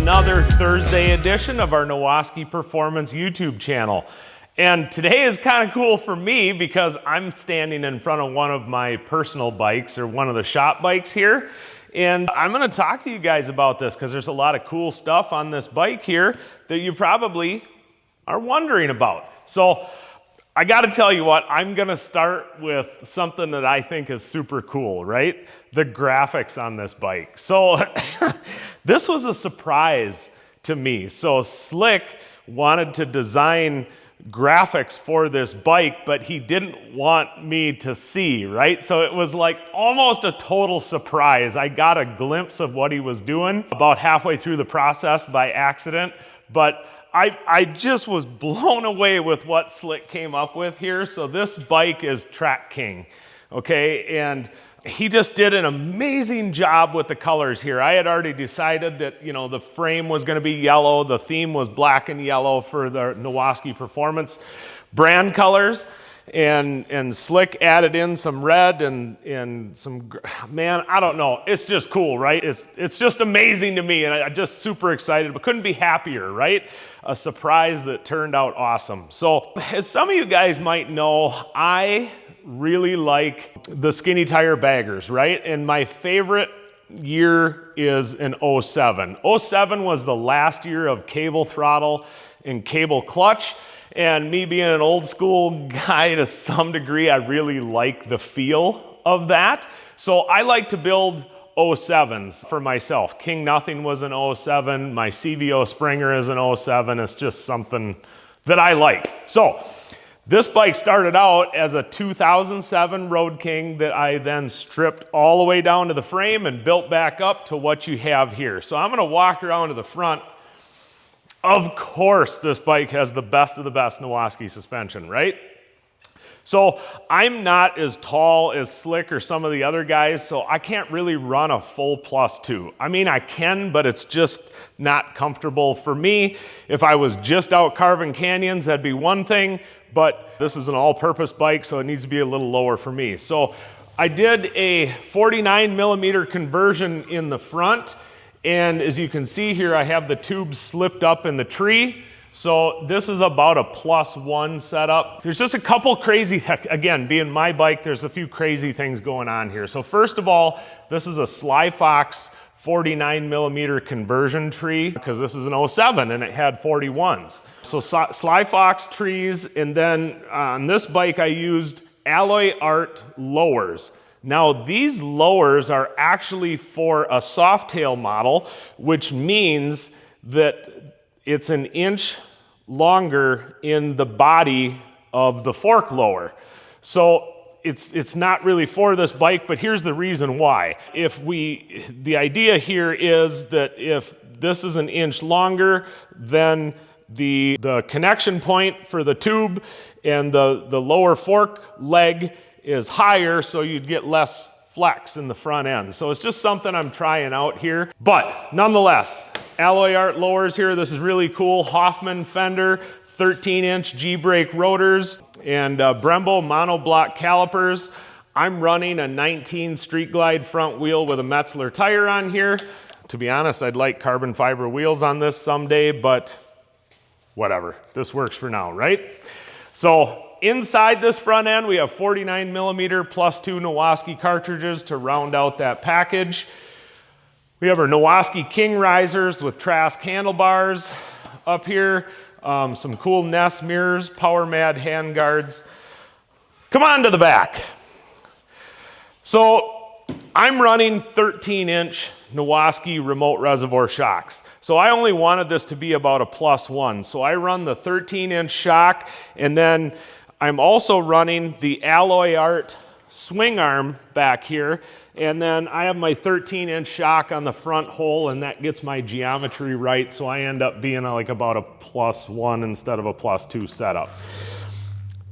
another Thursday edition of our Nowaskey Performance YouTube channel. And today is kind of cool for me because I'm standing in front of one of my personal bikes, or one of the shop bikes here. And I'm gonna talk to you guys about this because there's a lot of cool stuff on this bike here that you probably are wondering about. So I gotta tell you what, I'm gonna start with something that I think is super cool, right? The graphics on this bike. So this was a surprise to me. So Slick wanted to design graphics for this bike, but he didn't want me to see, right? So it was like almost a total surprise. I got a glimpse of what he was doing about halfway through the process by accident, but I just was blown away with what Slick came up with here. So this bike is Track King, okay? And he just did an amazing job with the colors here. I had already decided that, the frame was gonna be yellow. The theme was black and yellow for the Nowaskey Performance brand colors. And Slick added in some red and some, man, I don't know. It's just cool, right? It's just amazing to me, and I'm just super excited, but couldn't be happier, right? A surprise that turned out awesome. So as some of you guys might know, I really like the skinny tire baggers, right? And my favorite year is an 07. 07 was the last year of cable throttle and cable clutch. And me being an old school guy to some degree, I really like the feel of that. So I like to build 07s for myself. King Nothing was an 07. My CVO Springer is an 07. It's just something that I like. So this bike started out as a 2007 Road King that I then stripped all the way down to the frame and built back up to what you have here. So I'm gonna walk around to the front. Of course, this bike has the best of the best Nowaskey suspension, right? So I'm not as tall as Slick or some of the other guys, so I can't really run a full +2. I mean, I can, but it's just not comfortable for me. If I was just out carving canyons, that'd be one thing, but this is an all-purpose bike, so it needs to be a little lower for me. So I did a 49mm conversion in the front. And as you can see here, I have the tubes slipped up in the tree. So this is about a +1 setup. There's just a couple crazy, again, being my bike, there's a few crazy things going on here. So first of all, this is a Sly Fox 49mm conversion tree, because this is an 07 and it had 41s. So Sly Fox trees, and then on this bike I used Alloy Art lowers. Now these lowers are actually for a Softail model, which means that it's an inch longer in the body of the fork lower. So it's not really for this bike, but here's the reason why. The idea here is that if this is an inch longer, then the connection point for the tube and the lower fork leg is higher, so you'd get less flex in the front end. So it's just something I'm trying out here. But nonetheless, Alloy Art lowers here. This is really cool. Hoffman fender, 13-inch G-brake rotors, and Brembo monoblock calipers. I'm running a 19 Street Glide front wheel with a Metzler tire on here. To be honest, I'd like carbon fiber wheels on this someday, but whatever. This works for now, right? So inside this front end, we have 49mm +2 Nowaskey cartridges to round out that package. We have our Nowaskey King risers with Trask handlebars up here. Some cool Ness mirrors, Power Mad handguards. Come on to the back. So I'm running 13-inch Nowaskey remote reservoir shocks. So I only wanted this to be about a +1. So I run the 13-inch shock, and then I'm also running the Alloy Art swing arm back here, and then I have my 13-inch shock on the front hole, and that gets my geometry right, so I end up being like about a +1 instead of a +2 setup.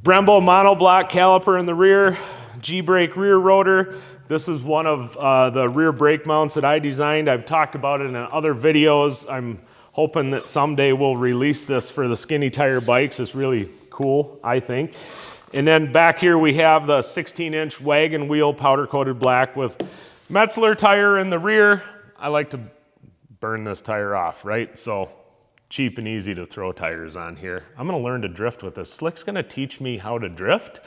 Brembo monoblock caliper in the rear, G-brake rear rotor. This is one of the rear brake mounts that I designed. I've talked about it in other videos. I'm hoping that someday we'll release this for the skinny tire bikes. It's really cool, I think. And then back here we have the 16-inch wagon wheel, powder coated black with Metzler tire in the rear. I like to burn this tire off, right? So cheap and easy to throw tires on here. I'm gonna learn to drift with this. Slick's gonna teach me how to drift.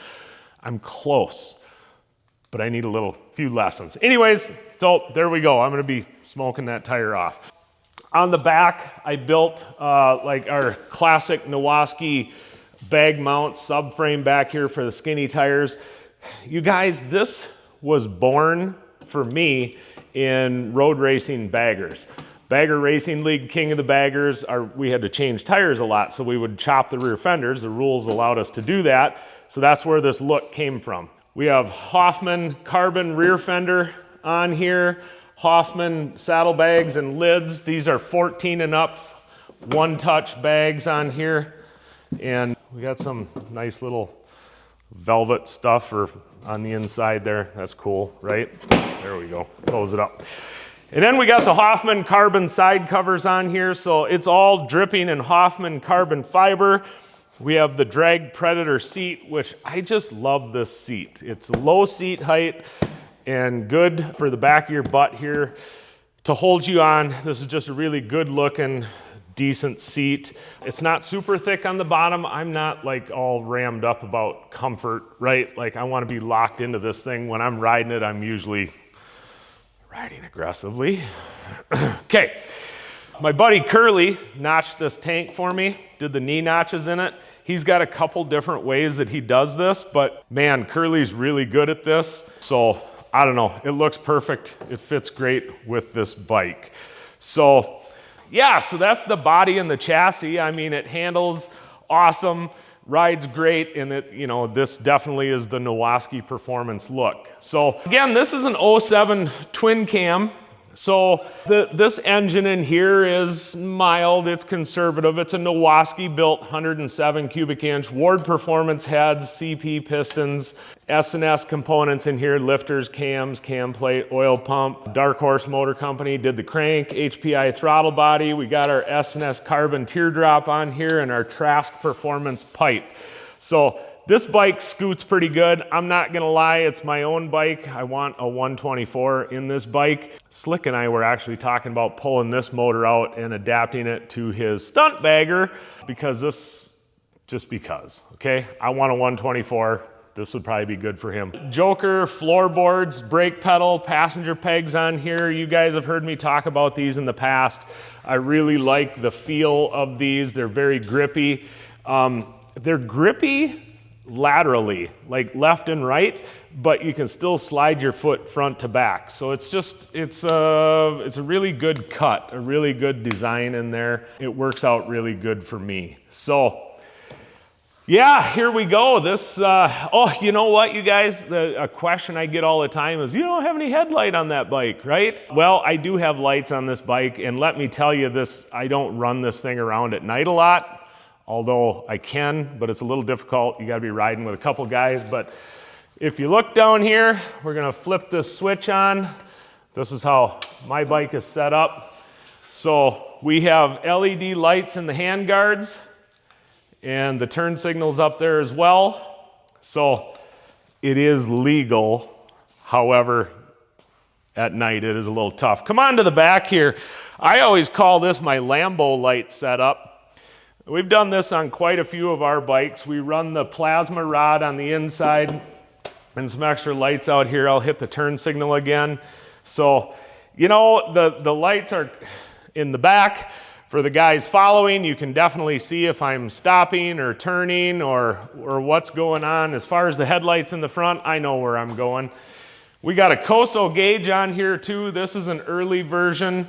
I'm close, but I need a few lessons. Anyways, so there we go. I'm gonna be smoking that tire off. On the back, I built like our classic Nowaskey bag mount subframe back here for the skinny tires. You guys, this was born for me in road racing baggers. Bagger Racing League, king of the baggers, we had to change tires a lot, so we would chop the rear fenders. The rules allowed us to do that, so that's where this look came from. We have Hoffman carbon rear fender on here, Hoffman saddlebags and lids. These are 14 and up, one-touch bags on here, and we got some nice little velvet stuff on the inside there. That's cool, right? There we go, close it up. And then we got the Hoffman carbon side covers on here, so it's all dripping in Hoffman carbon fiber. We have the Drag Predator seat, which I just love this seat. It's low seat height and good for the back of your butt here to hold you on. This is just a really good looking, decent seat. It's not super thick on the bottom. I'm not like all rammed up about comfort, right? Like I want to be locked into this thing. When I'm riding it, I'm usually riding aggressively. Okay, my buddy Curly notched this tank for me, did the knee notches in it. He's got a couple different ways that he does this, but man, Curly's really good at this. So I don't know, it looks perfect. It fits great with this bike. So yeah, so that's the body and the chassis. I mean, it handles awesome, rides great, and this definitely is the Nowaskey performance look. So again, this is an 07 twin cam. So this engine in here is mild, it's conservative. It's a Nowaskey built 107 cubic inch Ward Performance heads, CP pistons, S&S components in here, lifters, cams, cam plate, oil pump. Dark Horse Motor Company did the crank, HPI throttle body. We got our S&S carbon teardrop on here and our Trask Performance pipe. So this bike scoots pretty good. I'm not gonna lie, it's my own bike. I want a 124 in this bike. Slick and I were actually talking about pulling this motor out and adapting it to his stunt bagger because okay? I want a 124. This would probably be good for him. Joker, floorboards, brake pedal, passenger pegs on here. You guys have heard me talk about these in the past. I really like the feel of these. They're very grippy. They're grippy laterally, like left and right, but you can still slide your foot front to back. So it's a really good cut, a really good design in there. It works out really good for me. So yeah, here we go. This, oh, you know what, you guys? A question I get all the time is, you don't have any headlight on that bike, right? Well, I do have lights on this bike, and let me tell you this, I don't run this thing around at night a lot. Although I can, but it's a little difficult. You gotta be riding with a couple guys. But if you look down here, we're gonna flip this switch on. This is how my bike is set up. So we have LED lights in the hand guards and the turn signals up there as well. So it is legal. However, at night it is a little tough. Come on to the back here. I always call this my Lambo light setup. We've done this on quite a few of our bikes. We run the plasma rod on the inside and some extra lights out here. I'll hit the turn signal again. So, you know, the lights are in the back. For the guys following, you can definitely see if I'm stopping or turning or what's going on. As far as the headlights in the front, I know where I'm going. We got a COSO gauge on here too. This is an early version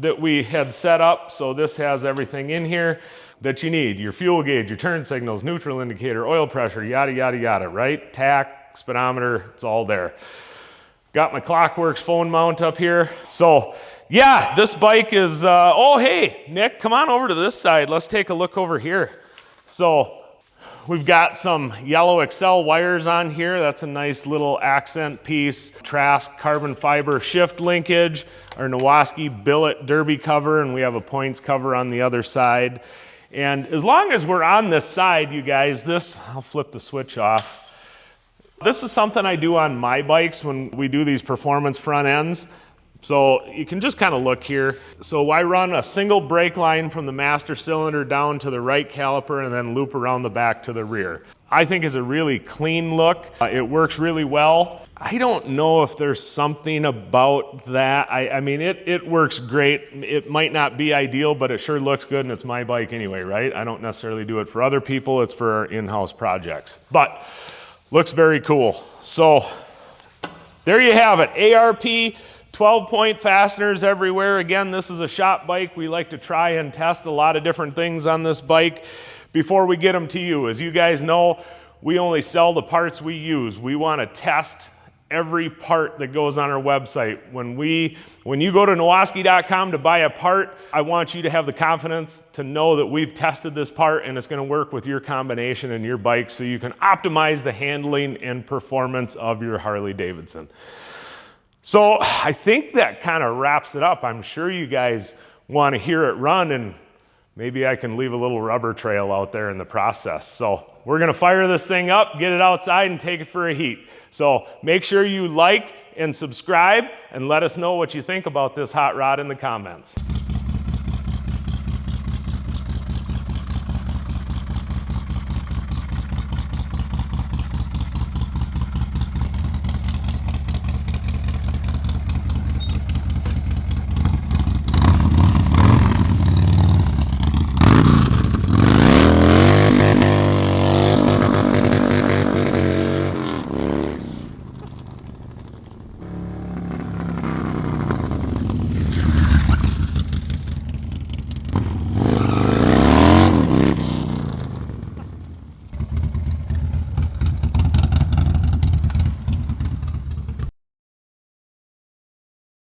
that we had set up, so this has everything in here that you need. Your fuel gauge, your turn signals, neutral indicator, oil pressure, yada, yada, yada, right? Tach, speedometer, it's all there. Got my Clockworks phone mount up here. So yeah, this bike is, oh hey, Nick, come on over to this side. Let's take a look over here. So we've got some yellow Excel wires on here. That's a nice little accent piece. Trask carbon fiber shift linkage, our Nowaskey billet derby cover, and we have a points cover on the other side. And as long as we're on this side, you guys, I'll flip the switch off. This is something I do on my bikes when we do these performance front ends. So you can just kind of look here. So I run a single brake line from the master cylinder down to the right caliper and then loop around the back to the rear. I think it's a really clean look. It works really well. I don't know if there's something about that. I mean, it works great. It might not be ideal, but it sure looks good, and it's my bike anyway, right? I don't necessarily do it for other people. It's for our in-house projects. But looks very cool. So there you have it. ARP 12-point fasteners everywhere. Again, this is a shop bike. We like to try and test a lot of different things on this bike before we get them to you. As you guys know, we only sell the parts we use. We want to test every part that goes on our website. When you go to Nowaskey.com to buy a part, I want you to have the confidence to know that we've tested this part and it's going to work with your combination and your bike so you can optimize the handling and performance of your Harley Davidson. So I think that kind of wraps it up. I'm sure you guys want to hear it run, and maybe I can leave a little rubber trail out there in the process. So we're going to fire this thing up, get it outside, and take it for a heat. So make sure you like and subscribe and let us know what you think about this hot rod in the comments.